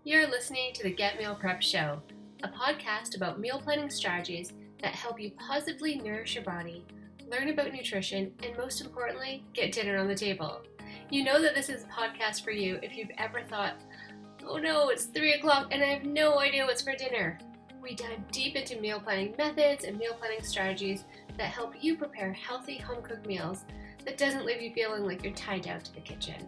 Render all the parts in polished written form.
You're listening to the Get Meal Prep Show, a podcast about meal planning strategies that help you positively nourish your body, learn about nutrition, and most importantly, get dinner on the table. You know that this is a podcast for you if you've ever thought, oh no, it's 3 o'clock and I have no idea what's for dinner. We dive deep into meal planning methods and meal planning strategies that help you prepare healthy home-cooked meals that doesn't leave you feeling like you're tied down to the kitchen.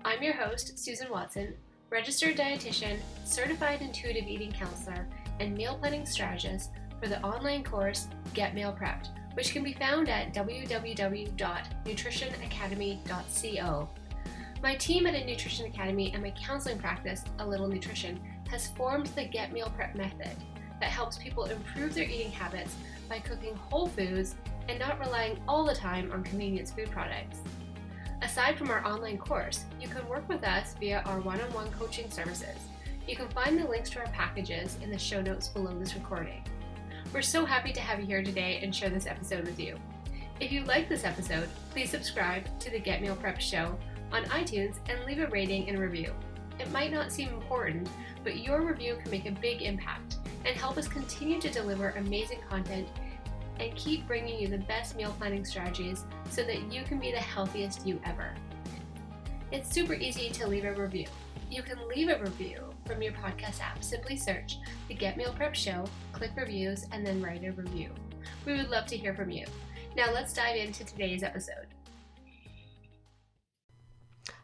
I'm your host, Susan Watson, registered dietitian, certified intuitive eating counselor, and meal planning strategist for the online course Get Meal Prepped, which can be found at www.nutritionacademy.co. My team at A Nutrition Academy and my counseling practice, A Little Nutrition, has formed the Get Meal Prep method that helps people improve their eating habits by cooking whole foods and not relying all the time on convenience food products. Aside from our online course, you can work with us via our one-on-one coaching services. You can find the links to our packages in the show notes below this recording. We're so happy to have you here today and share this episode with you. If you like this episode, please subscribe to the Get Meal Prep Show on iTunes and leave a rating and review. It might not seem important, but your review can make a big impact and help us continue to deliver amazing content and keep bringing you the best meal planning strategies so that you can be the healthiest you ever. It's super easy to leave a review. You can leave a review from your podcast app. Simply search the Get Meal Prep Show, click reviews, and then write a review. We would love to hear from you. Now let's dive into today's episode.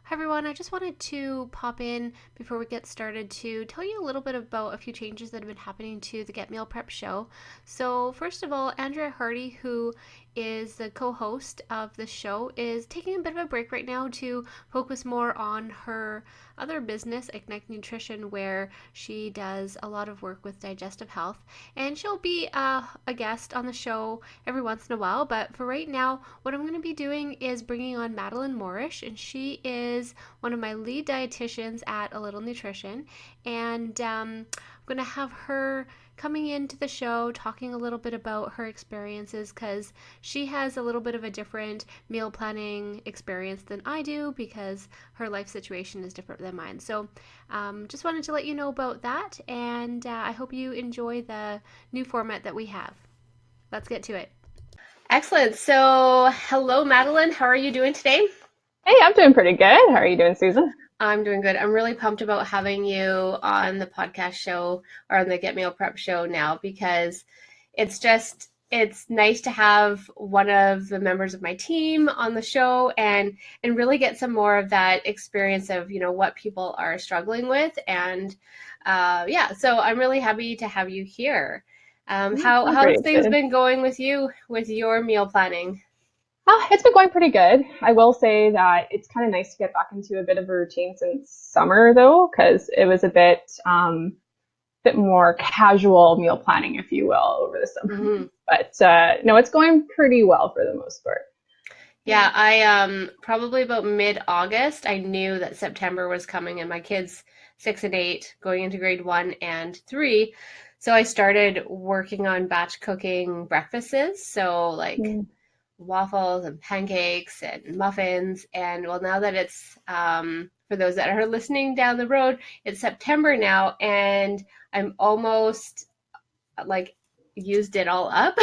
Hi everyone, I just wanted to pop in before we get started to tell you a little bit about a few changes that have been happening to the Get Meal Prep Show. So first of all, Andrea Hardy, who is the co-host of the show, is taking a bit of a break right now to focus more on her other business, Ignite Nutrition, where she does a lot of work with digestive health, and she'll be a guest on the show every once in a while. But for right now, what I'm going to be doing is bringing on Madeline Moorish, and she is one of my lead dietitians at A Little Nutrition, and I'm going to have her coming into the show talking a little bit about her experiences, because she has a little bit of a different meal planning experience than I do because her life situation is different than mine. So just wanted to let you know about that, and I hope you enjoy the new format that we have. Let's get to it. Excellent. So hello, Madeline. How are you doing today? Hey, I'm doing pretty good. How are you doing, Susan? I'm doing good. I'm really pumped about having you on the podcast show or on the Get Meal Prep show now, because it's nice to have one of the members of my team on the show and really get some more of that experience of, what people are struggling with. And so I'm really happy to have you here. How's things been going with you with your meal planning? It's been going pretty good. I will say that it's kind of nice to get back into a bit of a routine since summer, though, because it was a bit more casual meal planning, if you will, over the summer. Mm-hmm. But no, it's going pretty well for the most part. Yeah, I probably about mid-August, I knew that September was coming, and my kids 6 and 8 going into grade 1 and 3. So I started working on batch cooking breakfasts. So waffles and pancakes and muffins. And well, now that it's for those that are listening down the road, it's September now, and I'm almost used it all up.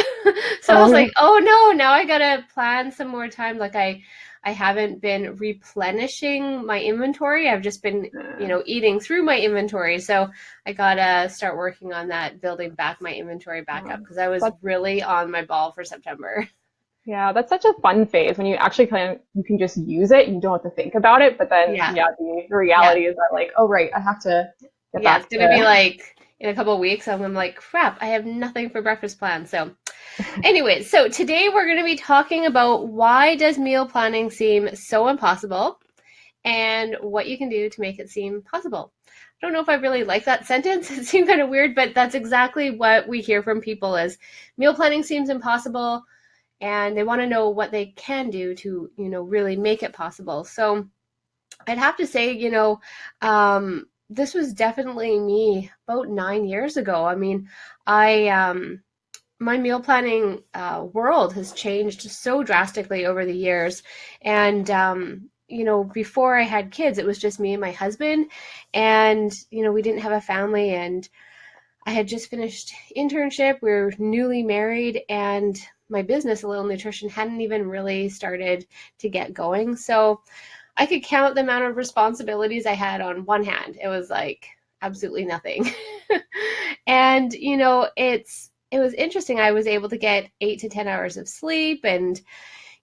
So I was like, oh no, now I gotta plan some more time. I haven't been replenishing my inventory. I've just been eating through my inventory. So I gotta start working on that, building back my inventory back up, because I was really on my ball for September. Yeah, that's such a fun phase when you actually you can just use it. You don't have to think about it. But then, the reality is that oh, right, I have to get back it's going to be in a couple of weeks, I'm like, crap, I have nothing for breakfast planned. So anyway, so today we're going to be talking about why does meal planning seem so impossible and what you can do to make it seem possible. I don't know if I really like that sentence. It seemed kind of weird, but that's exactly what we hear from people is meal planning seems impossible. And they want to know what they can do to, really make it possible. So I'd have to say, this was definitely me about 9 years ago. I mean, my meal planning world has changed so drastically over the years. And before I had kids, it was just me and my husband, and we didn't have a family, and I had just finished internship. We were newly married, and my business, A Little Nutrition, hadn't even really started to get going. So I could count the amount of responsibilities I had on one hand. It was like absolutely nothing. And it was interesting. I was able to get 8 to 10 hours of sleep, and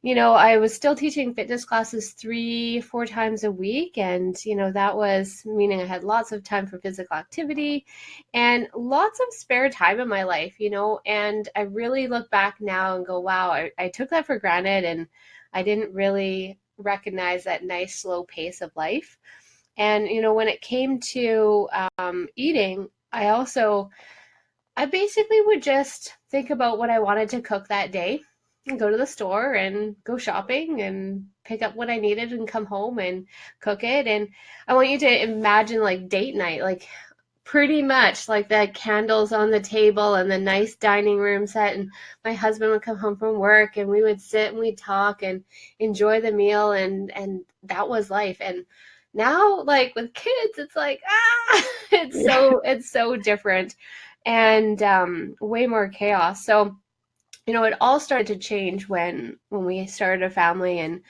I was still teaching fitness classes 3, 4 times a week. And, that was meaning I had lots of time for physical activity and lots of spare time in my life, and I really look back now and go, wow, I took that for granted, and I didn't really recognize that nice slow pace of life. And, when it came to eating, I basically would just think about what I wanted to cook that day and go to the store and go shopping and pick up what I needed and come home and cook it. And I want you to imagine like date night, like pretty much like the candles on the table and the nice dining room set. And my husband would come home from work, and we would sit and we'd talk and enjoy the meal. And that was life. And now, like with kids, it's like, Yeah. it's so different, and way more chaos. So, it all started to change when we started a family. And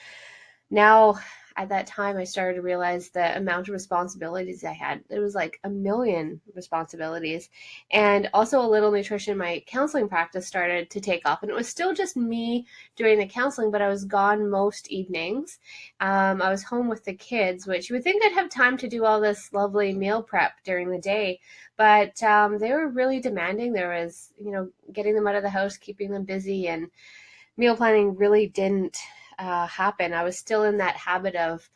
now at that time I started to realize the amount of responsibilities I had. It was like a million responsibilities. And also, A Little Nutrition, my counseling practice, started to take off, and it was still just me doing the counseling, but I was gone most evenings. I was home with the kids, which you would think I'd have time to do all this lovely meal prep during the day, but they were really demanding. There was, getting them out of the house, keeping them busy, and meal planning really didn't happen. I was still in that habit of,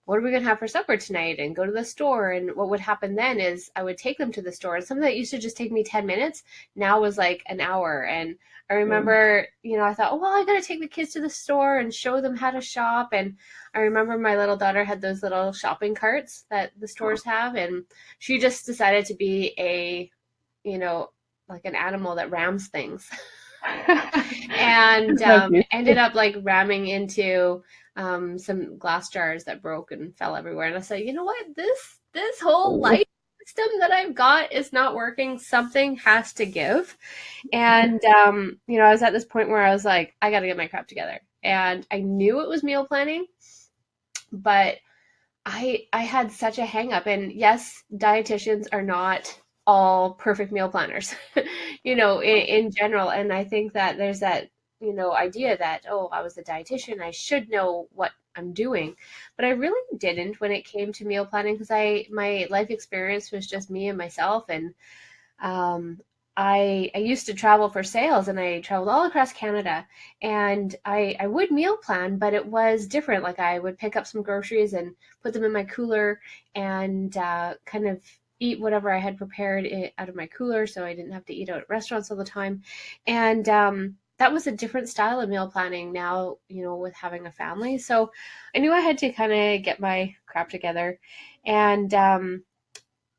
what are we going to have for supper tonight, and go to the store. And what would happen then is I would take them to the store, and something that used to just take me 10 minutes now was like an hour. And I Mm. remember, I thought, oh, well, I got to take the kids to the store and show them how to shop. And I remember my little daughter had those little shopping carts that the stores have, and she just decided to be you know, like an animal that rams things. And That's cute. ended up like ramming into some glass jars that broke and fell everywhere. And I said, you know what, this whole Oh. life system that I've got is not working. Something has to give. And I was at this point where I was like, I got to get my crap together. And I knew it was meal planning, but I had such a hang up. And yes, dietitians are not all perfect meal planners, in general. And I think that there's that, idea that, oh, I was a dietitian, I should know what I'm doing. But I really didn't when it came to meal planning, because my life experience was just me and myself. And um, I used to travel for sales, and I traveled all across Canada, and I would meal plan, but it was different. Like I would pick up some groceries and put them in my cooler, and kind of eat whatever I had prepared out of my cooler, so I didn't have to eat out at restaurants all the time. And that was a different style of meal planning now, with having a family. So I knew I had to kind of get my crap together. And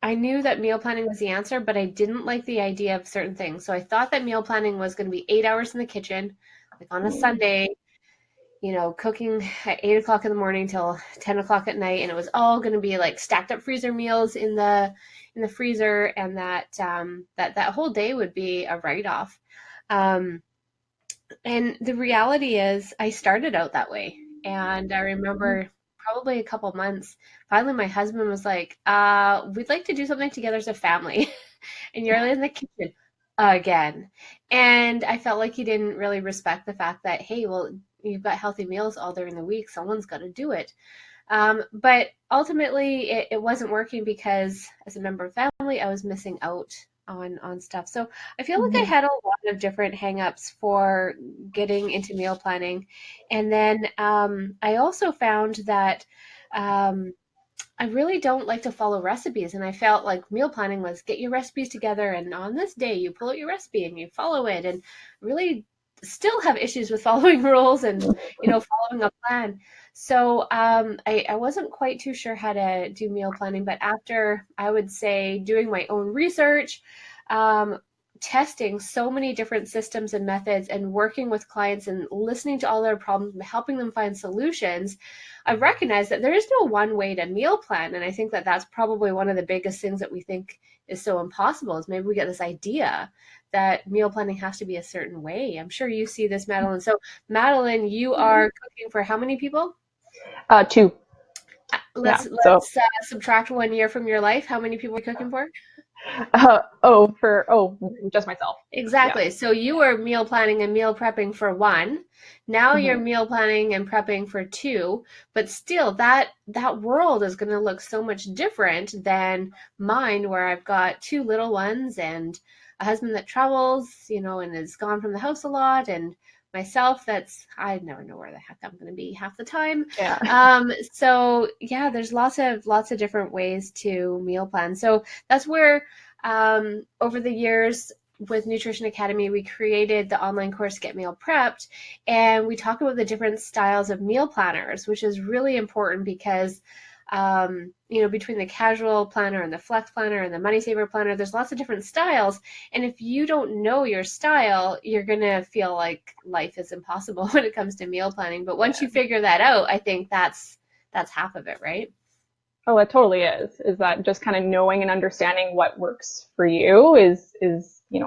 I knew that meal planning was the answer, but I didn't like the idea of certain things. So I thought that meal planning was going to be 8 hours in the kitchen, like on a Sunday, cooking at 8 o'clock in the morning till 10 o'clock at night, and it was all going to be like stacked up freezer meals in the freezer, and that whole day would be a write off. Um, and the reality is, I started out that way. And I remember probably a couple months, finally, my husband was like, we'd like to do something together as a family. And you're in the kitchen again. And I felt like he didn't really respect the fact that, hey, well, you've got healthy meals all during the week. Someone's got to do it. But ultimately, it wasn't working, because as a member of family, I was missing out on stuff. So I feel like I Mhm. had a lot of different hangups for getting into meal planning. And then I also found that um, I really don't like to follow recipes. And I felt like meal planning was get your recipes together, and on this day you pull out your recipe and you follow it, and really still have issues with following rules and following a plan. So I wasn't quite too sure how to do meal planning, but after, I would say, doing my own research, um, testing so many different systems and methods and working with clients and listening to all their problems and helping them find solutions, I've recognized that there is no one way to meal plan. And I think that that's probably one of the biggest things that we think is so impossible, is maybe we get this idea that meal planning has to be a certain way. I'm sure you see this, Madeline. So Madeline, you are cooking for how many people? 2. Let's Yeah. So, subtract 1 year from your life. How many people are you cooking for? just myself. Exactly. So you were meal planning and meal prepping for 1. Now you're Mm-hmm. meal planning and prepping for 2, but still that world is going to look so much different than mine, where I've got 2 little ones and a husband that travels, and is gone from the house a lot, and myself I never know where the heck I'm going to be half the time. Yeah. So yeah, there's lots of different ways to meal plan. So that's where over the years with Nutrition Academy, we created the online course Get Meal Prepped, and we talk about the different styles of meal planners, which is really important because between the casual planner and the flex planner and the money saver planner, there's lots of different styles. And if you don't know your style, you're going to feel like life is impossible when it comes to meal planning. But once you figure that out, I think that's half of it, right? Oh, it totally is. Is that just kind of knowing and understanding what works for you is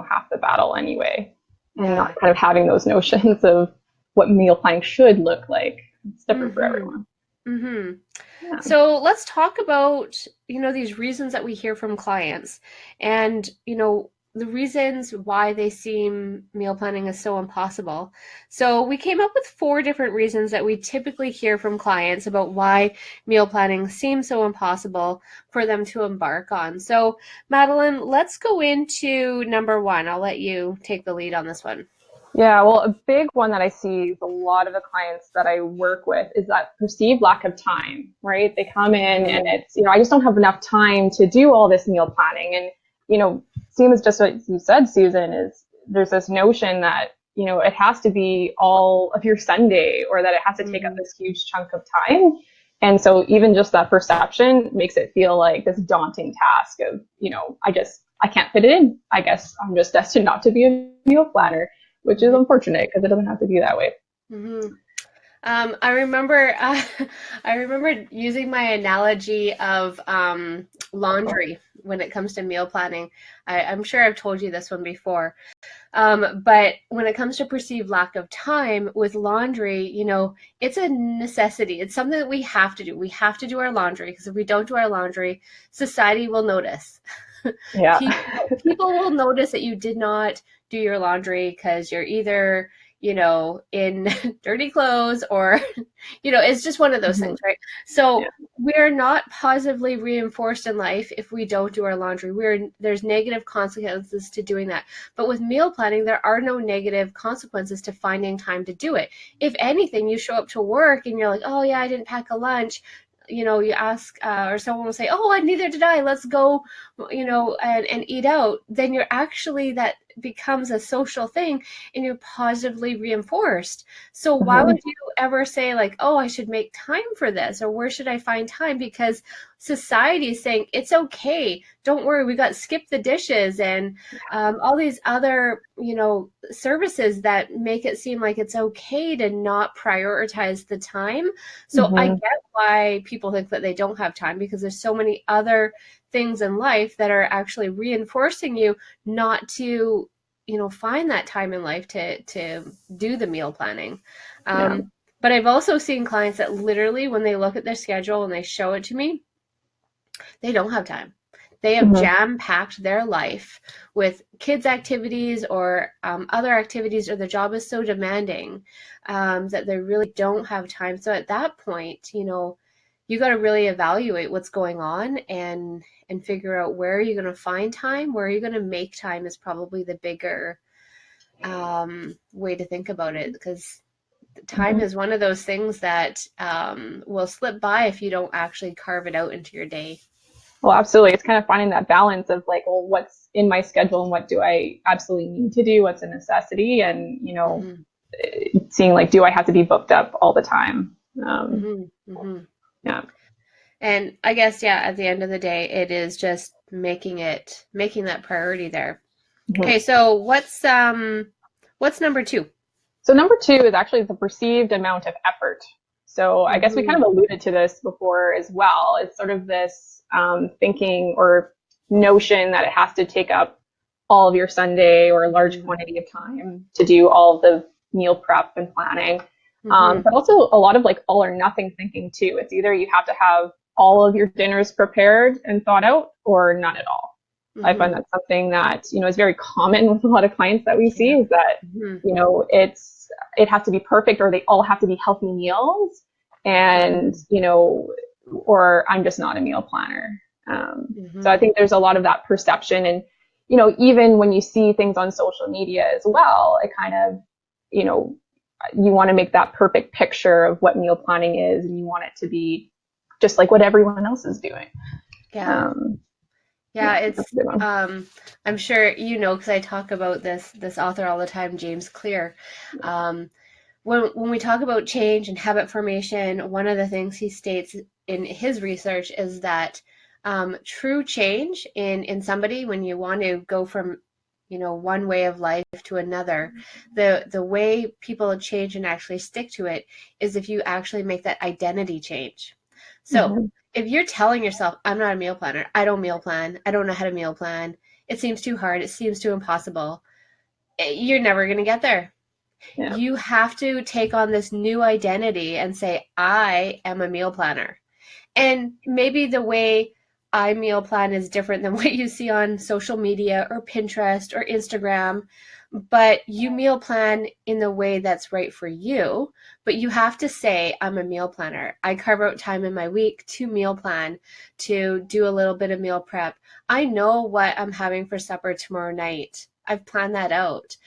half the battle anyway. And not kind of having those notions of what meal planning should look like. It's different for everyone. Mm-hmm. Yeah. So let's talk about, these reasons that we hear from clients and, the reasons why they seem meal planning is so impossible. So we came up with 4 different reasons that we typically hear from clients about why meal planning seems so impossible for them to embark on. So Madeline, let's go into number 1. I'll let you take the lead on this one. Yeah, well, a big one that I see with a lot of the clients that I work with is that perceived lack of time, right? They come in and it's, I just don't have enough time to do all this meal planning. And, same as just what you said, Susan, is there's this notion that, it has to be all of your Sunday or that it has to take up this huge chunk of time. And so even just that perception makes it feel like this daunting task of, I can't fit it in. I guess I'm just destined not to be a meal planner, which is unfortunate because it doesn't have to be that way. Mm-hmm. I remember using my analogy of laundry when it comes to meal planning. I'm sure I've told you this one before. But when it comes to perceived lack of time with laundry, it's a necessity. It's something that we have to do. We have to do our laundry because if we don't do our laundry, society will notice. Yeah. People will notice that you did not do your laundry because you're either in dirty clothes or, it's just one of those things, right? So we're not positively reinforced in life if we don't do our laundry. There's negative consequences to doing that. But with meal planning, there are no negative consequences to finding time to do it. If anything, you show up to work and you're like, oh yeah, I didn't pack a lunch. You ask, or someone will say, oh, neither did I. Let's go, and eat out. Then you're actually, that becomes a social thing and you're positively reinforced. So why would you ever say like, oh, I should make time for this, or where should I find time? Because society is saying it's okay. Don't worry. We got skip the dishes and all these other, services that make it seem like it's okay to not prioritize the time. So I get why people think that they don't have time, because there's so many other things in life that are actually reinforcing you not to, find that time in life to do the meal planning. But I've also seen clients that literally, when they look at their schedule and they show it to me, they don't have time. They have jam-packed their life with kids' activities or other activities, or their job is so demanding that they really don't have time. So at that point, you got to really evaluate what's going on and figure out where are you going to find time, where are you going to make time is probably the bigger way to think about it, because time is one of those things that will slip by if you don't actually carve it out into your day. Well, absolutely. It's kind of finding that balance of like, well, what's in my schedule and what do I absolutely need to do? What's a necessity? And, seeing like, do I have to be booked up all the time? Yeah. And I guess, at the end of the day, it is just making that priority there. Mhm. Okay, so what's number two? So number two is actually the perceived amount of effort. So I guess we kind Mm-hmm. of alluded to this before as well. It's sort of this thinking or notion that it has to take up all of your Sunday or a large quantity of time to do all of the meal prep and planning. Mm-hmm. But also a lot of like all or nothing thinking too. It's either you have to have all of your dinners prepared and thought out or none at all. I find Mm-hmm. that's something that, is very common with a lot of clients that we see Yeah. is that, Mm-hmm. it has to be perfect or they all have to be healthy meals. And, or I'm just not a meal planner. So I Mm-hmm. think there's a lot of that perception. And, even when you see things on social media as well, it kind of, you know, you want to make that perfect picture of what meal planning is and you want it to be just like what everyone else is doing. Yeah. Um, Yeah, yeah, it's that's a good one. I'm sure you know because I talk about this author all the time, James Clear. Um, when we talk about change and habit formation, one of the things he states in his research is that true change in somebody when you want to go from one way of life to another, the way people change and actually stick to it is if you actually make that identity change. So Mm-hmm. if you're telling yourself, I'm not a meal planner, I don't meal plan, I don't know how to meal plan, it seems too hard, it seems too impossible, you're never going to get there. Yeah. You have to take on this new identity and say, I am a meal planner. And maybe the way I meal plan is different than what you see on social media or Pinterest or Instagram, but you meal plan in the way that's right for you. But you have to say, I'm a meal planner. I carve out time in my week to meal plan, to do a little bit of meal prep. I know what I'm having for supper tomorrow night. I've planned that out.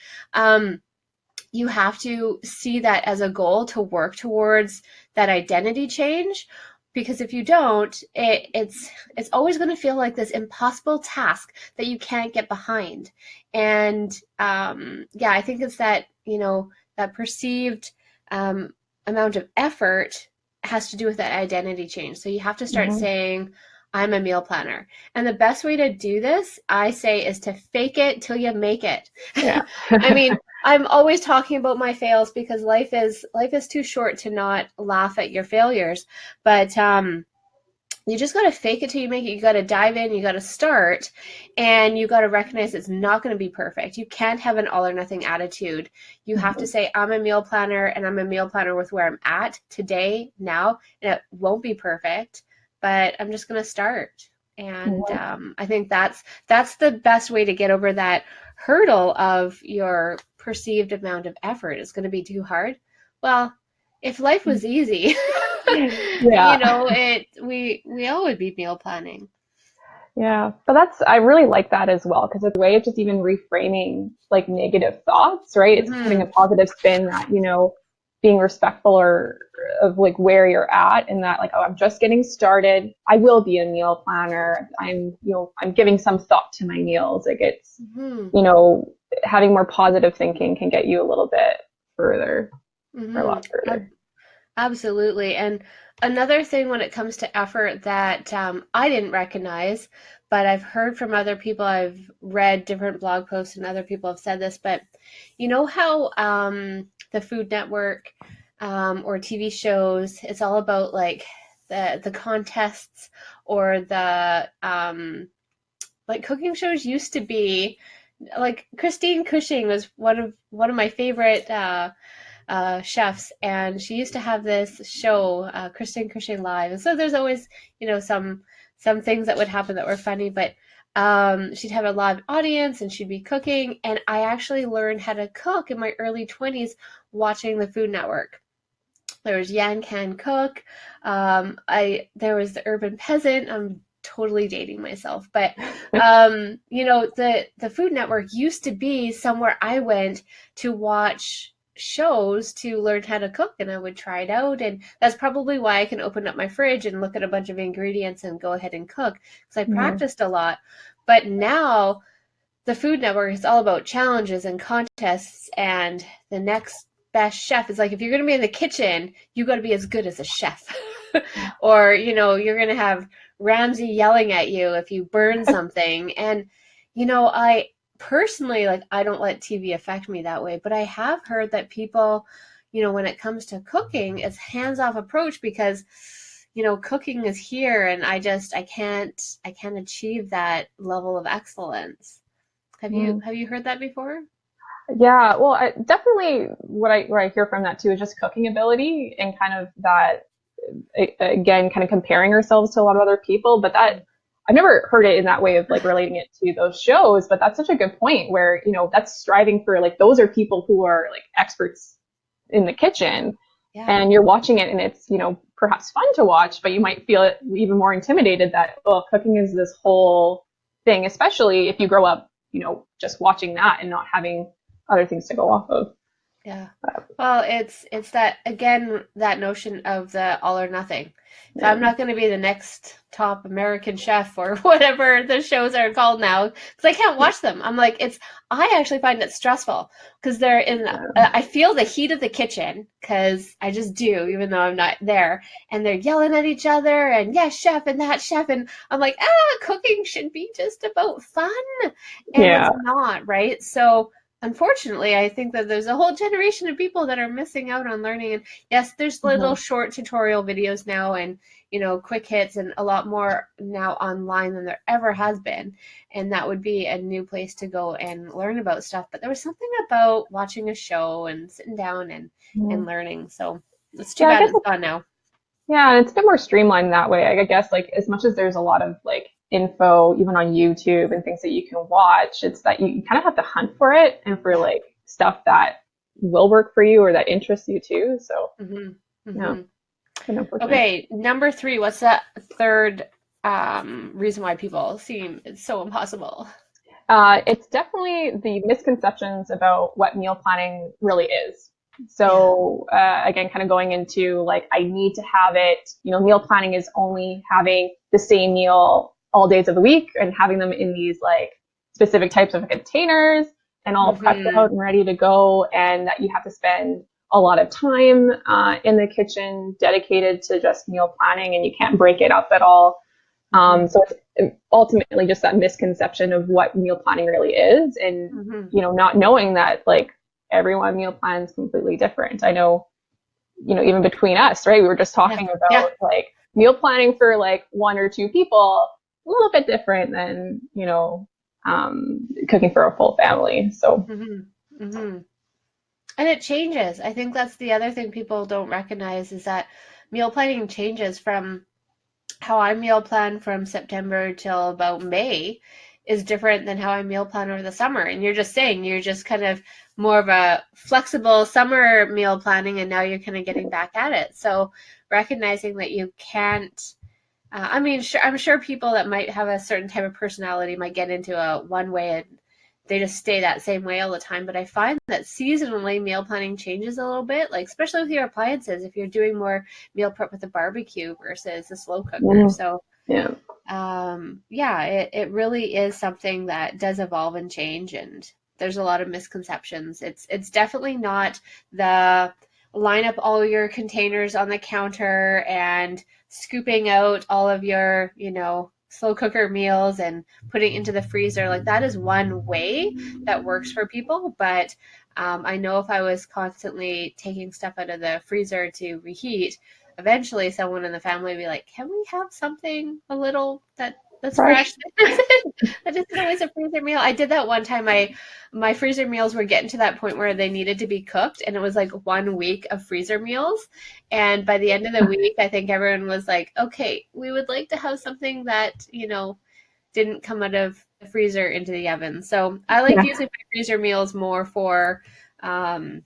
You have to see that as a goal to work towards that identity change, because if you don't, it's always going to feel like this impossible task that you can't get behind. And yeah, I think it's that that perceived um, amount of effort has to do with that identity change. So you have to start Mm-hmm. saying, I'm a meal planner. And the best way to do this, I say, is to fake it till you make it. Yeah. I mean, I'm always talking about my fails because life is too short to not laugh at your failures. But you just got to fake it till you make it. You got to dive in, you got to start, and you got to recognize it's not going to be perfect. You can't have an all or nothing attitude. You have to Mm-hmm. say, I'm a meal planner and I'm a meal planner with where I'm at today, now, and it won't be perfect, but I'm just going to start. And I think that's the best way to get over that hurdle of your perceived amount of effort. It's going to be too hard. Well, if life was easy, Yeah. we all would be meal planning. Yeah. But I really like that as well because it's a way of just even reframing like negative thoughts, right? It's putting a Hmm. positive spin that, being respectful or of like where you're at and that like, oh, I'm just getting started. I will be a meal planner. I'm giving some thought to my meals. Like it's, Hmm. you know, having more positive thinking can get you a little bit further or a Hmm. lot further. Absolutely. And another thing when it comes to effort that I didn't recognize, but I've heard from other people, I've read different blog posts and other people have said this, but you know how the Food Network or TV shows, it's all about like the contests or the like cooking shows used to be like Christine Cushing was one of my favorite chefs, and she used to have this show, Christine Cushing Live, and so there's always some things that would happen that were funny, but she'd have a live audience and she'd be cooking, and I actually learned how to cook in my early 20s watching the Food Network. There was Yan Can Cook. I there was the Urban Peasant. I'm totally dating myself, but the Food Network used to be somewhere I went to watch shows to learn how to cook, and I would try it out, and that's probably why I can open up my fridge and look at a bunch of ingredients and go ahead and cook because I Mhm. practiced a lot. But now the Food Network is all about challenges and contests, and the next best chef is like, if you're going to be in the kitchen, you got to be as good as a chef. Or, you're going to have Ramsay yelling at you if you burn something. And, I personally, like, I don't let TV affect me that way, but I have heard that people, when it comes to cooking, it's hands-off approach because, cooking is here and I can't achieve that level of excellence. Have you Mm. have you heard that before? Yeah, well, definitely what I hear from that too is just cooking ability and kind of that again, kind of comparing ourselves to a lot of other people. But that I've never heard it in that way of like relating it to those shows. But that's such a good point where, that's striving for like those are people who are like experts in the kitchen Yeah. and you're watching it and it's, perhaps fun to watch, but you might feel it even more intimidated that, well, cooking is this whole thing, especially if you grow up, just watching that and not having other things to go off of. Yeah. Well, it's that again, that notion of the all or nothing. If Yeah. I'm not going to be the next top American chef or whatever the shows are called now, because I can't watch them. I'm like, I actually find it stressful because they're in, I feel the heat of the kitchen because I just do, even though I'm not there. And they're yelling at each other and yes, chef and that chef. And I'm like, cooking should be just about fun. And it's Yeah. not, right? So, unfortunately, I think that there's a whole generation of people that are missing out on learning. And yes, there's little Mhm. short tutorial videos now and, quick hits and a lot more now online than there ever has been. And that would be a new place to go and learn about stuff. But there was something about watching a show and sitting down and Mhm. learning. So it's too Yeah, I bad guess it's gone now. yeah, and it's a bit more streamlined that way. I guess like as much as there's a lot of like info even on YouTube and things that you can watch, it's that you kind of have to hunt for it and for Yeah. like stuff that will work for you or that interests you too. So hmm yeah, hmm it's been unfortunate. Okay, number three. What's that third reason why people seem it's so impossible? It's definitely the misconceptions about what meal planning really is. Yeah. So again, kind of going into like I need to have it. Meal planning is only having the same meal all days of the week and having them in these like specific types of containers and all prepped hmm out and ready to go, and that you have to spend a lot of time in the kitchen dedicated to just meal planning, and you can't break it up at all. hmm So it's ultimately just that misconception of what meal planning really is, and hmm not knowing that like everyone meal plans completely different. I know, even between us, right? We were just Yeah. talking Yeah. about like meal planning for like one or two people, a little bit different than cooking for a full family. So hmm hmm And it changes. I think that's the other thing people don't recognize is that meal planning changes from how I meal plan from September till about May is different than how I meal plan over the summer. And you're just saying you're just kind of more of a flexible summer meal planning, and now you're kind of getting back at it. So recognizing that you can't. I mean, I'm sure people that might have a certain type of personality might get into a one way and they just stay that same way all the time. But I find that seasonally meal planning changes a little bit, like especially with your appliances, if you're doing more meal prep with a barbecue versus the slow cooker. mm, So, yeah, yeah, it really is something that does evolve and change, and there's a lot of misconceptions. It's definitely not the line up all your containers on the counter and scooping out all of your, slow cooker meals and putting into the freezer. Like that is one way that works for people, but I know if I was constantly taking stuff out of the freezer to reheat, eventually someone in the family would be like, "Can we have something a little that's fresh. fresh? That isn't always a freezer meal." I did that one time. My freezer meals were getting to that point where they needed to be cooked, and it was like 1 week of freezer meals. And by the end of the week, I think everyone was like, "Okay, we would like to have something that didn't come out of the freezer into the oven." So I like Yeah, using my freezer meals more for um,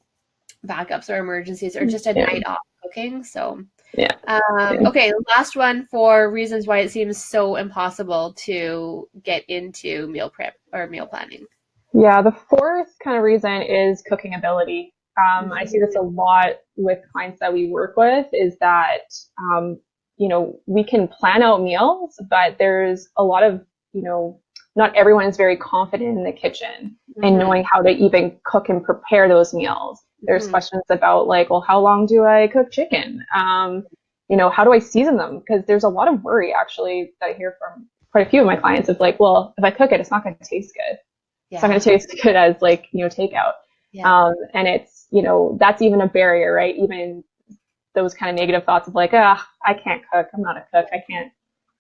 backups or emergencies or just a yeah, night off cooking. So, yeah, yeah. okay, last one for reasons why it seems so impossible to get into meal prep or meal planning. Yeah, the fourth kind of reason is cooking ability. I see this a Mhm. lot with clients that we work with is that, we can plan out meals, but there's a lot of, not everyone is very confident in the kitchen and knowing Mhm. how to even cook and prepare those meals. There's Mhm. questions about like, well, how long do I cook chicken? How do I season them? Because there's a lot of worry actually that I hear from quite a few of my clients of like, well, if I cook it, it's not going to taste good. It's not going Yeah. to taste as good as like, takeout. Yeah. And it's, that's even a barrier, right? Even those kind of negative thoughts of like, ah, I can't cook. I'm not a cook. I can't.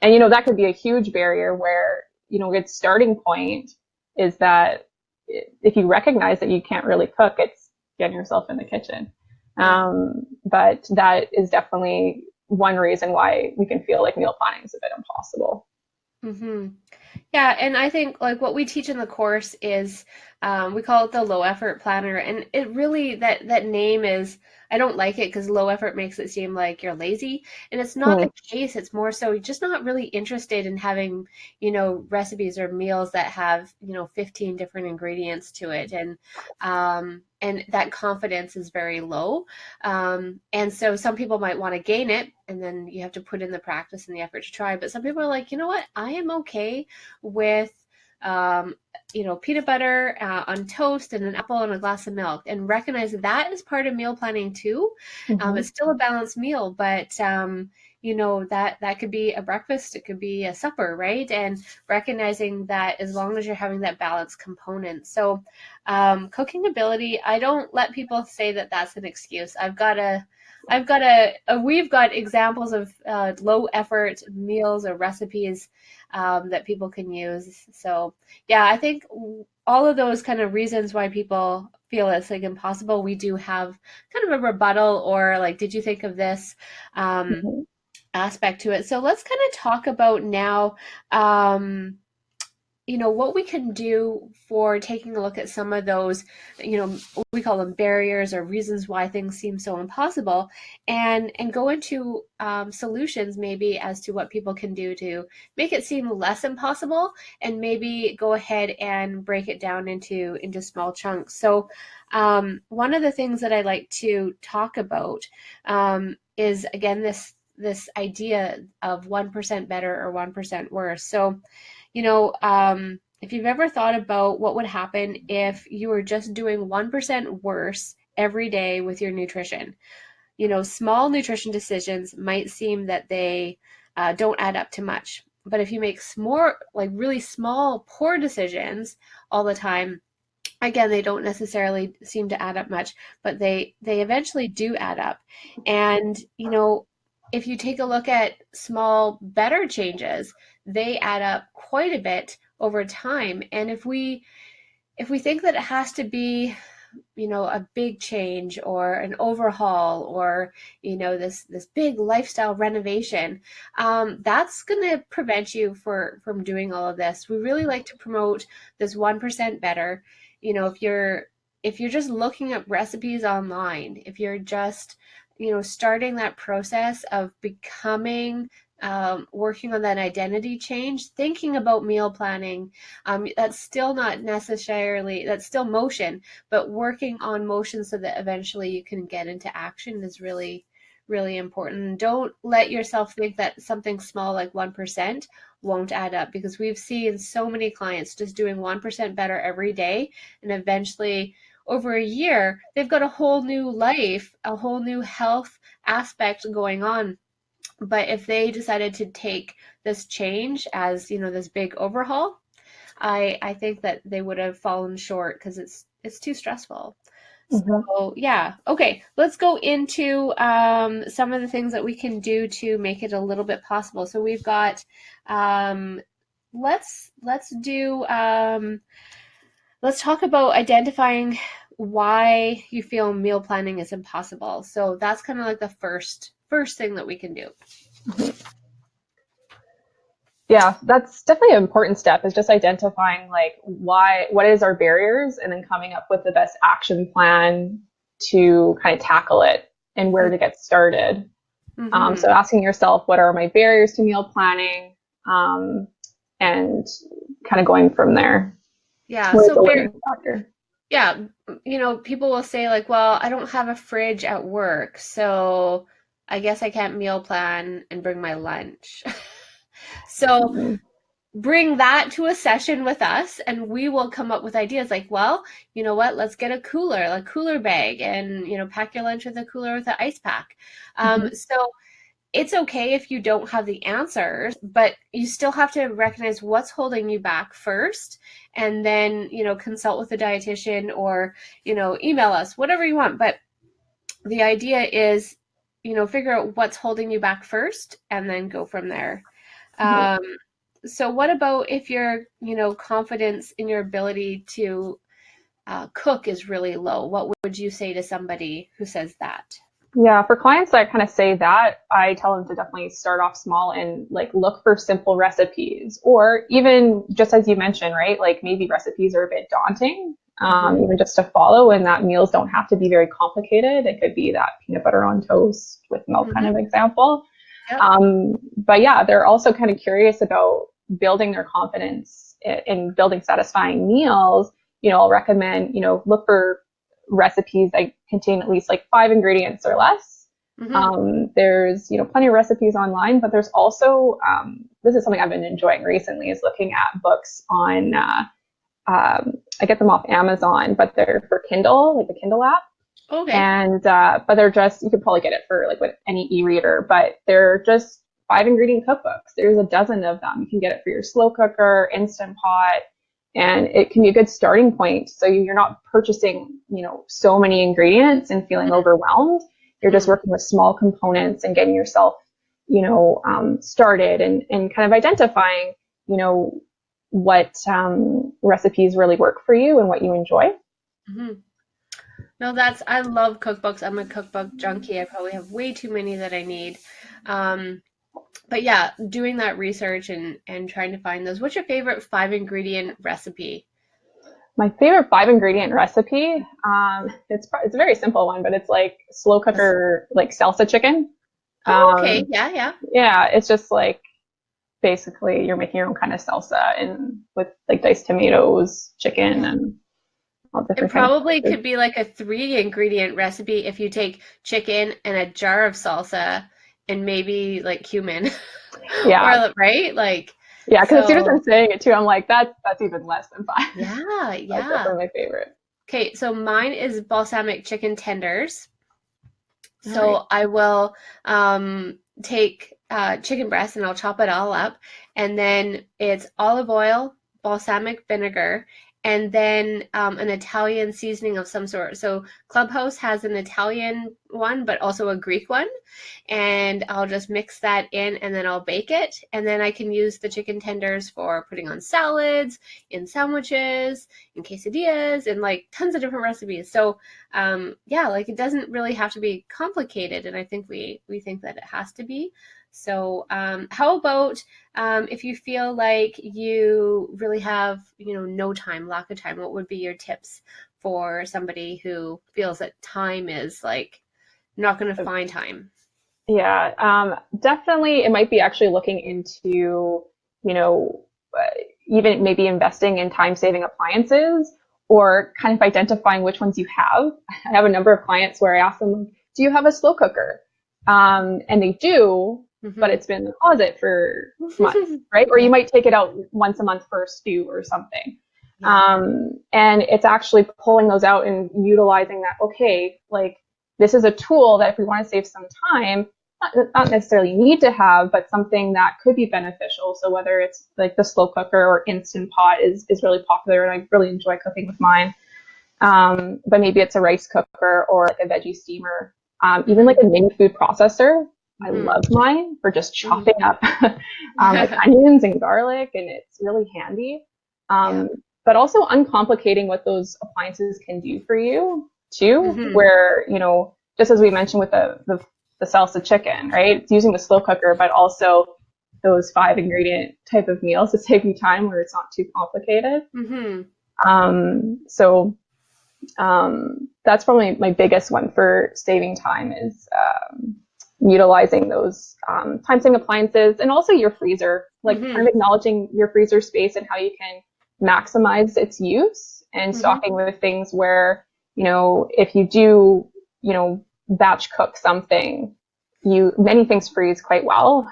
And, that could be a huge barrier where, its starting point is that if you recognize that you can't really cook, it's getting yourself in the kitchen. Yeah. But that is definitely one reason why we can feel like meal planning is a bit impossible. Mm-hmm. Yeah, and I think like what we teach in the course is we call it the low effort planner, and it really that name is I don't like it because low effort makes it seem like you're lazy, and it's not Hmm. the case. It's more so you're just not really interested in having recipes or meals that have 15 different ingredients to it, and that confidence is very low. And so some people might want to gain it, and then you have to put in the practice and the effort to try. But some people are like, you know what, I am okay with um, peanut butter on toast and an apple and a glass of milk, and recognize that is part of meal planning too. Mm-hmm. It's still a balanced meal, but that could be a breakfast, it could be a supper, right? And recognizing that as long as you're having that balanced component. So cooking ability, I don't let people say that that's an excuse. We've got examples of low effort meals or recipes that people can use. So yeah, I think all of those kind of reasons why people feel it's like impossible, we do have kind of a rebuttal or like, did you think of this Mm-hmm. aspect to it? So let's kind of talk about now. What we can do for taking a look at some of those, we call them barriers or reasons why things seem so impossible, and go into solutions maybe as to what people can do to make it seem less impossible, and maybe go ahead and break it down into small chunks. So one of the things that I like to talk about is again this idea of 1% better or 1% worse. So if you've ever thought about what would happen if you were just doing 1% worse every day with your nutrition, small nutrition decisions might seem that they don't add up to much. But if you make more, like really small, poor decisions all the time, again, they don't necessarily seem to add up much, but they eventually do add up. And if you take a look at small better changes, they add up quite a bit over time. And if we think that it has to be a big change or an overhaul, or this big lifestyle renovation, that's going to prevent you from doing all of this. We really like to promote this 1% better. If you're just looking up recipes online, if you're just starting that process of becoming working on that identity change, thinking about meal planning, that's still not necessarily, that's still motion, but working on motion so that eventually you can get into action is really, really important. Don't let yourself think that something small like 1% won't add up, because we've seen so many clients just doing 1% better every day, and eventually over a year, they've got a whole new life, a whole new health aspect going on. But if they decided to take this change as, this big overhaul, I think that they would have fallen short because it's too stressful. Mm-hmm. So yeah, okay, let's go into some of the things that we can do to make it a little bit possible. So we've got let's do let's talk about identifying why you feel meal planning is impossible. So that's kind of like the first thing that we can do. Yeah, that's definitely an important step, is just identifying like what is our barriers, and then coming up with the best action plan to kind of tackle it and where to get started. Mm-hmm. So asking yourself, what are my barriers to meal planning? And kind of going from there. Yeah, What is so the limiting factor? yeah, people will say like, well, I don't have a fridge at work, so I guess I can't meal plan and bring my lunch. So Mm-hmm. bring that to a session with us, and we will come up with ideas like, well, you know what, let's get a cooler bag, and pack your lunch with a cooler with an ice pack. Mm-hmm. So it's okay if you don't have the answers, but you still have to recognize what's holding you back first, and then, consult with a dietitian or, email us, whatever you want. But the idea is, figure out what's holding you back first and then go from there. Mhm. So what about if your, confidence in your ability to cook is really low? What would you say to somebody who says that? Yeah, for clients that kind of say that, I tell them to definitely start off small and like look for simple recipes, or even just as you mentioned, right? Like maybe recipes are a bit daunting, Mm-hmm. even just to follow, and that meals don't have to be very complicated. It could be that peanut butter on toast with milk kind Mm-hmm. of example. Yep. But yeah, they're also kind of curious about building their confidence in building satisfying meals. I'll recommend, look for recipes that contain at least like 5 ingredients or less. Mm-hmm. There's, plenty of recipes online, but there's also, this is something I've been enjoying recently, is looking at books on, I get them off Amazon, but they're for Kindle, like the Kindle app. Okay. And, but they're just, you could probably get it for like with any e-reader, but they're just 5 ingredient cookbooks. There's a dozen of them. You can get it for your slow cooker, Instant Pot, and it can be a good starting point. So you're not purchasing, so many ingredients and feeling Mm-hmm. overwhelmed. You're just working with small components and getting yourself, started, and kind of identifying, what recipes really work for you and what you enjoy. Mm-hmm. No, I love cookbooks. I'm a cookbook junkie. I probably have way too many that I need. Um, but yeah, doing that research and trying to find those. What's your favorite 5 ingredient recipe? My favorite 5 ingredient recipe, it's a very simple one, but it's like slow That's, cooker, like salsa chicken. oh, okay. Um, Yeah, yeah. yeah, it's just like basically you're making your own kind of salsa and with like diced tomatoes, chicken, Yeah. and all It different kind of probably spices. could be like a 3 ingredient recipe if you take chicken and a jar of salsa and maybe like cumin. Yeah, Or right? Like, yeah. Because as soon as so I'm saying it too, I'm like that's even less than five. yeah, That's yeah. definitely my favorite. Okay, so mine is balsamic chicken tenders. All right. So I will take chicken breast and I'll chop it all up. And then it's olive oil, balsamic vinegar, and then an Italian seasoning of some sort. So Clubhouse has an Italian one, but also a Greek one. And I'll just mix that in and then I'll bake it. And then I can use the chicken tenders for putting on salads, in sandwiches, in quesadillas, and like tons of different recipes. So yeah, like it doesn't really have to be complicated, and I think we think that it has to be. So how about if you feel like you really have no time, lack of time, what would be your tips for somebody who feels that time is like not going to find time? Yeah, definitely. It might be actually looking into, you know, even maybe investing in time-saving appliances, or kind of identifying which ones you have. I have a number of clients where I ask them, "Do you have a slow cooker?" And they do, but Mm-hmm. it's been in the closet for months, right? Or you Yeah, might take it out once a month for a stew or something. yeah. And it's actually pulling those out and utilizing that. Okay, like this is a tool that if we want to save some time, not necessarily need to have, but something that could be beneficial. So whether it's like the slow cooker or Instant Pot is really popular, and I really enjoy cooking with mine. But maybe it's a rice cooker or like a veggie steamer, even Mm-hmm. like a mini food processor. I Mm-hmm. love mine for just Mm-hmm. chopping up like onions and garlic, and it's really handy. Yeah. Um, but also uncomplicating what those appliances can do for you too, Mm-hmm. where, just as we mentioned with the salsa chicken, right? It's using the slow cooker, but also those 5 ingredient type of meals to save you time where it's not too complicated. Mm-hmm. So that's probably my biggest one for saving time is utilizing those time-saving appliances, and also your freezer, like Mm-hmm. kind of acknowledging your freezer space and how you can maximize its use, and Mm-hmm. stocking with things where, if you do, batch cook something, many things freeze quite well,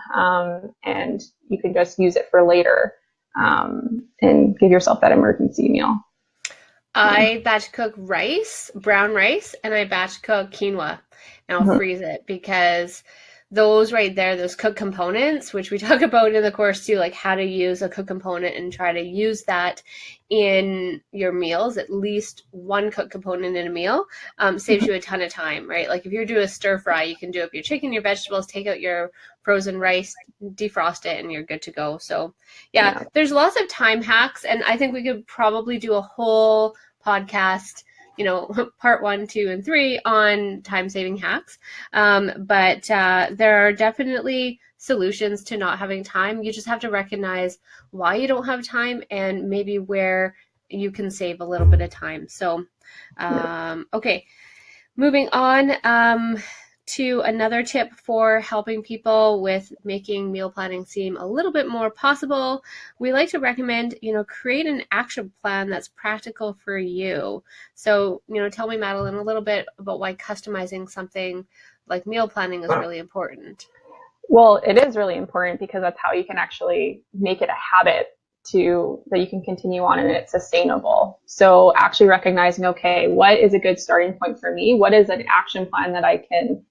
and you can just use it for later, and give yourself that emergency meal. I batch cook rice, brown rice, and I batch cook quinoa, and I'll Mhm. freeze it because those right there, those cook components, which we talk about in the course too, like how to use a cook component and try to use that in your meals, at least one cook component in a meal, saves you a ton of time, right? Like if you're doing a stir fry, you can do up your chicken, your vegetables, take out your frozen rice, defrost it, and you're good to go. So yeah, there's lots of time hacks, and I think we could probably do a whole podcast, part 1, 2, and 3 on time-saving hacks. But there are definitely solutions to not having time. You just have to recognize why you don't have time and maybe where you can save a little bit of time. So, okay, moving on to another tip for helping people with making meal planning seem a little bit more possible. We like to recommend, create an action plan that's practical for you. So, tell me, Madeline, a little bit about why customizing something like meal planning is really important. Well, it is really important because that's how you can actually make it a habit that you can continue on, and it's sustainable. So actually recognizing, okay, what is a good starting point for me? What is an action plan that I can,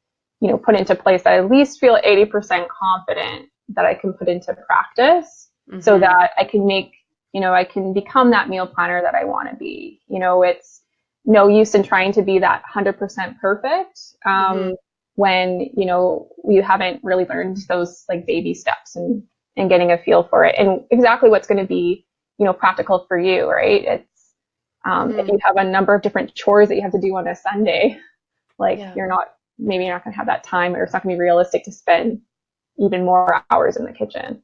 put into place that I at least feel 80% confident that I can put into practice, so that I can I can become that meal planner that I want to be. It's no use in trying to be that 100% perfect. When you haven't really learned those like baby steps and getting a feel for it and exactly what's going to be practical for you, right? It's if you have a number of different chores that you have to do on a Sunday, like you're not going to have that time, or it's not going to be realistic to spend even more hours in the kitchen.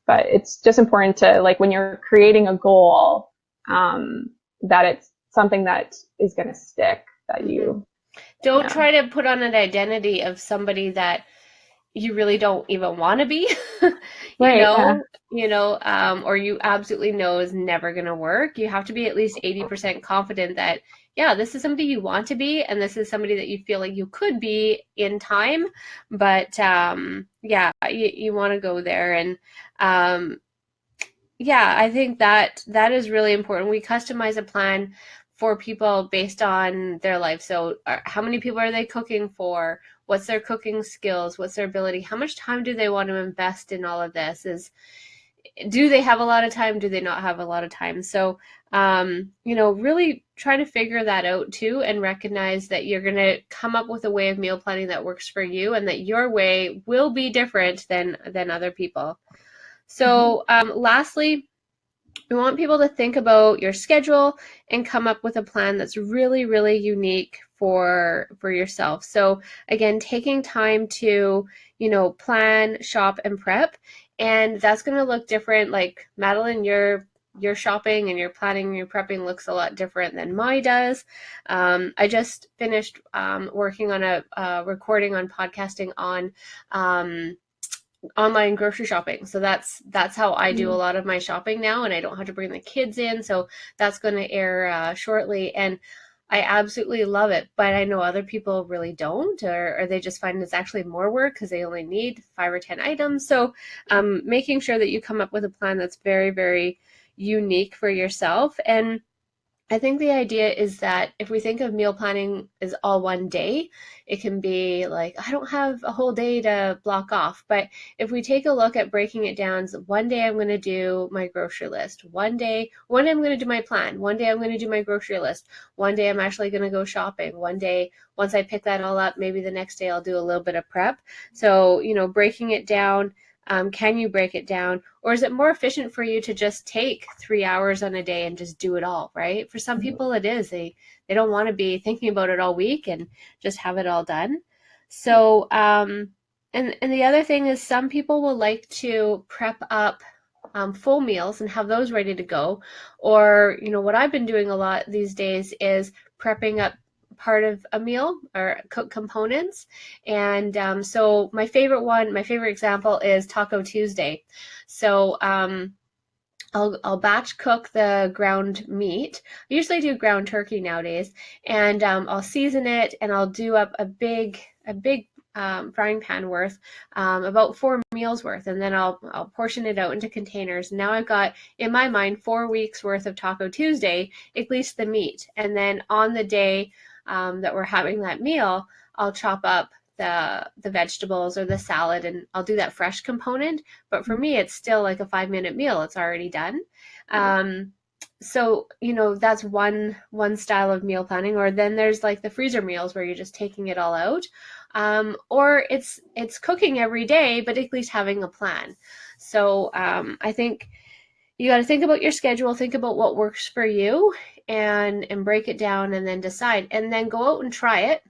But it's just important to, like, when you're creating a goal, that it's something that is going to stick, that you don't try to put on an identity of somebody that you really don't even want to be, or you absolutely know is never going to work. You have to be at least 80% confident that, this is somebody you want to be, and this is somebody that you feel like you could be in time, but you want to go there. And I think that is really important. We customize a plan for people based on their life. So how many people are they cooking for? What's their cooking skills? What's their ability? How much time do they want to invest in all of this? Do they have a lot of time? Do they not have a lot of time? So, really try to figure that out too, and recognize that you're going to come up with a way of meal planning that works for you, and that your way will be different than other people. So, lastly, we want people to think about your schedule and come up with a plan that's really, really unique for yourself. So again, taking time to, plan, shop, and prep. And that's going to look different. Like Madeline, your shopping and your planning and your prepping looks a lot different than mine does. I just finished working on a recording on podcasting on online grocery shopping. So that's how I do a lot of my shopping now, and I don't have to bring the kids in. So that's going to air shortly, and I absolutely love it. But I know other people really don't, or they just find it's actually more work because they only need 5 or 10 items. So making sure that you come up with a plan that's very, very unique for yourself. And I think the idea is that if we think of meal planning as all one day, it can be like, I don't have a whole day to block off. But if we take a look at breaking it down, so one day I'm going to do my grocery list. One day I'm going to do my plan. One day I'm going to do my grocery list. One day I'm actually going to go shopping. One day, once I pick that all up, maybe the next day I'll do a little bit of prep. So, breaking it down. Can you break it down? Or is it more efficient for you to just take 3 hours on a day and just do it all, right? For some people it is. They don't want to be thinking about it all week and just have it all done. So, and the other thing is some people will like to prep up full meals and have those ready to go. Or, what I've been doing a lot these days is prepping up part of a meal or cook components. And so my favorite example is Taco Tuesday. So I'll batch cook the ground meat. I usually do ground turkey nowadays, and I'll season it, and I'll do up a big frying pan worth, about 4 meals worth, and then I'll portion it out into containers. Now I've got, in my mind, 4 weeks worth of Taco Tuesday, at least the meat. And then on the day that we're having that meal, I'll chop up the vegetables or the salad, and I'll do that fresh component. But for me, it's still like a 5-minute meal. It's already done. So, that's one style of meal planning. Or then there's like the freezer meals where you're just taking it all out. Or it's cooking every day, but at least having a plan. So I think you got to think about your schedule, think about what works for you, and break it down, and then decide, and then go out and try it,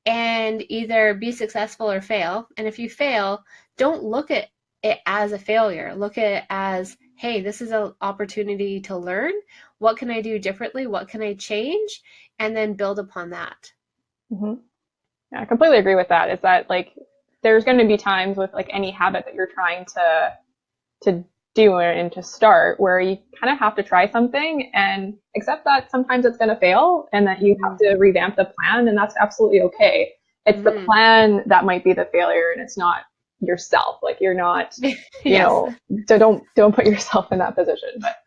and either be successful or fail. And if you fail, don't look at it as a failure. Look at it as, hey, this is an opportunity to learn. What can I do differently? What can I change? And then build upon that. Mm-hmm. Yeah, I completely agree with that. Is that like there's going to be times with like any habit that you're trying to do and to start where you kind of have to try something and accept that sometimes it's going to fail and that you have to revamp the plan, and that's absolutely okay. It's the plan that might be the failure, and it's not yourself. Like you're not, so don't put yourself in that position. But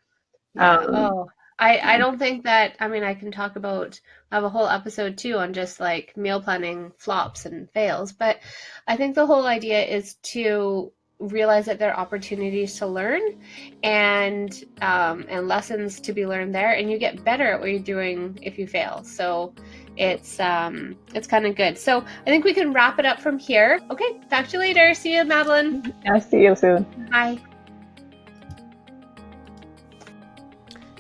I don't think that, I can talk about, I have a whole episode too on just like meal planning flops and fails, but I think the whole idea is to realize that there are opportunities to learn and lessons to be learned there, and you get better at what you're doing if you fail. So it's kind of good. So I think we can wrap it up from here. Okay, talk to you later. See you, Madeline. Yeah, see you soon. Bye.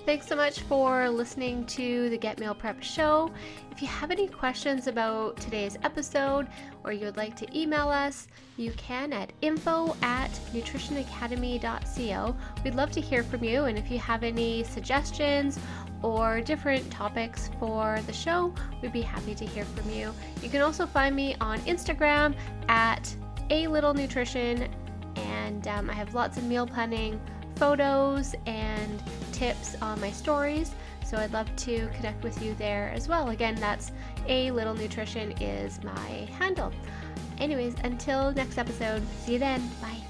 Thanks so much for listening to the Get Meal Prep show. If you have any questions about today's episode, or you would like to email us, you can at info@nutritionacademy.co. We'd love to hear from you, and if you have any suggestions or different topics for the show, we'd be happy to hear from you. You can also find me on Instagram at @alittlenutrition, and I have lots of meal planning photos and tips on my stories, so I'd love to connect with you there as well. Again, that's @littlenutrition is my handle. Anyways, until next episode, see you then. Bye.